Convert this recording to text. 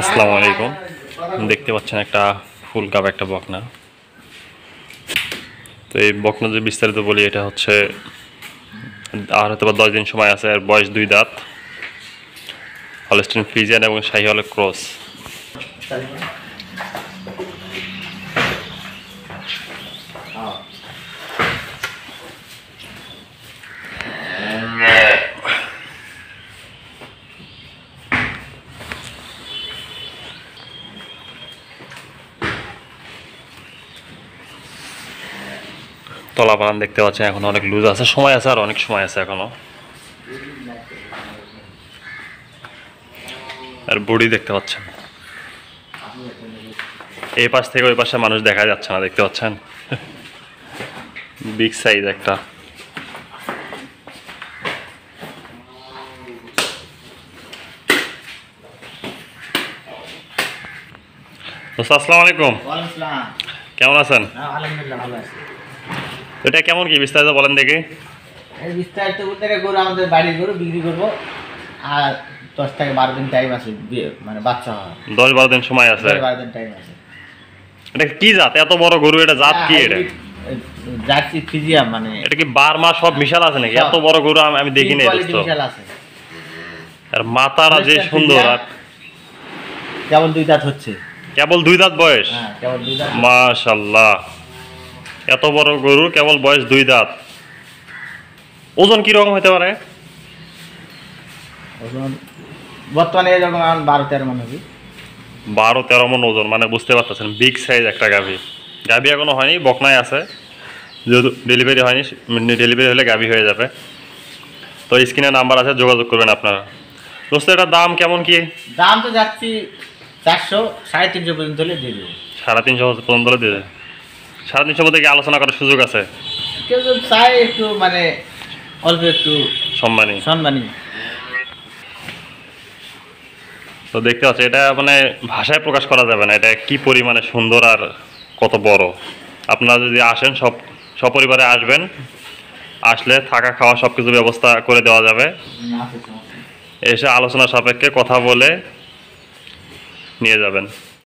আসসালামু আলাইকুম। দেখতে পাচ্ছেন একটা ফুল কাপ একটা বকনা। তো এই বকনা যে বিস্তারিত বলি, এটা হচ্ছে আর হয়তো 10 দিন সময় আছে। আর বয়স 2 দাঁত, হলস্টিন ফ্রিজিয়ান এবং শাহিওয়ালের ক্রস। তলা পালান দেখতে পাচ্ছেন, এখন অনেক লুজ আছে, সময় আছে, আর অনেক সময় আছে এখনো। আর বডি দেখতে পাচ্ছেন, এই পাশ থেকে ওই পাশে মানুষ দেখা যাচ্ছে না, দেখতে পাচ্ছেন। বিগ সাইজ একটা। আসসালামু আলাইকুম। কেমন আছেন? এটা কেমন কি বিস্তারিত বলেন দেখি। বিস্তারিত বলতে গরু আমাদের বাড়ির গরু বিক্রি করবো, আর 10 থেকে 12 দিন টাইম আছে, মানে বাচ্চা হয়। 10-12 দিন সময় আছে। 12 দিন টাইম আছে। এটা কি জাত? এত বড় গরু, এটা জাত কি? এটা জার্সি ফ্রিজিয়ান, মানে এটা কি বারমা সব মিশাল আছে নাকি? এত বড় গরু আমি দেখিনি। মিশাল আছে। আর মাথাটা যে সুন্দর। আর কেবল 2 দাঁত হচ্ছে। কেবল 2 দাঁত বয়স? হ্যাঁ, কেবল 2 দাঁত। মাশাআল্লাহ, এত বড় গরু, কেবল বয়স 2 দাঁত। ওজন কি রকম হতে পারে? ওজন বর্তমানে এরকম 12-13 মণ হবে। 12-13 মণ ওজন, মানে বুঝতে পারতেছেন বিগ সাইজ একটা গাভী। গাভী এখনো হয়নি, বকনায় আছে, যেহেতু ডেলিভারি হয়নি। ডেলিভারি হলে গাভী হয়ে যাবে। তো স্ক্রিনে নাম্বার আছে, যোগাযোগ করবেন আপনারা। দোস্ত, এটার দাম কেমন কি? দাম তো যাচ্ছি 400, 350 পর্যন্ত হলে দিয়ে দেবো। 350 পর্যন্ত হলে দিয়ে দেবে। 350 মধ্যে কি আলোচনা করার সুযোগ আছে? কেউ যদি চায় একটু, মানে অল্প একটু সম্মানী। তো দেখতে পাচ্ছি, এটা মানে ভাষায় প্রকাশ করা যাবে না, এটা কি পরিমাণে সুন্দর আর কত বড়। আপনারা যদি আসেন, সপরিবারে আসবেন, আসলে থাকা খাওয়া সব কিছু ব্যবস্থা করে দেওয়া যাবে। এসে আলোচনা সাপেক্ষে কথা বলে নিয়ে যাবেন।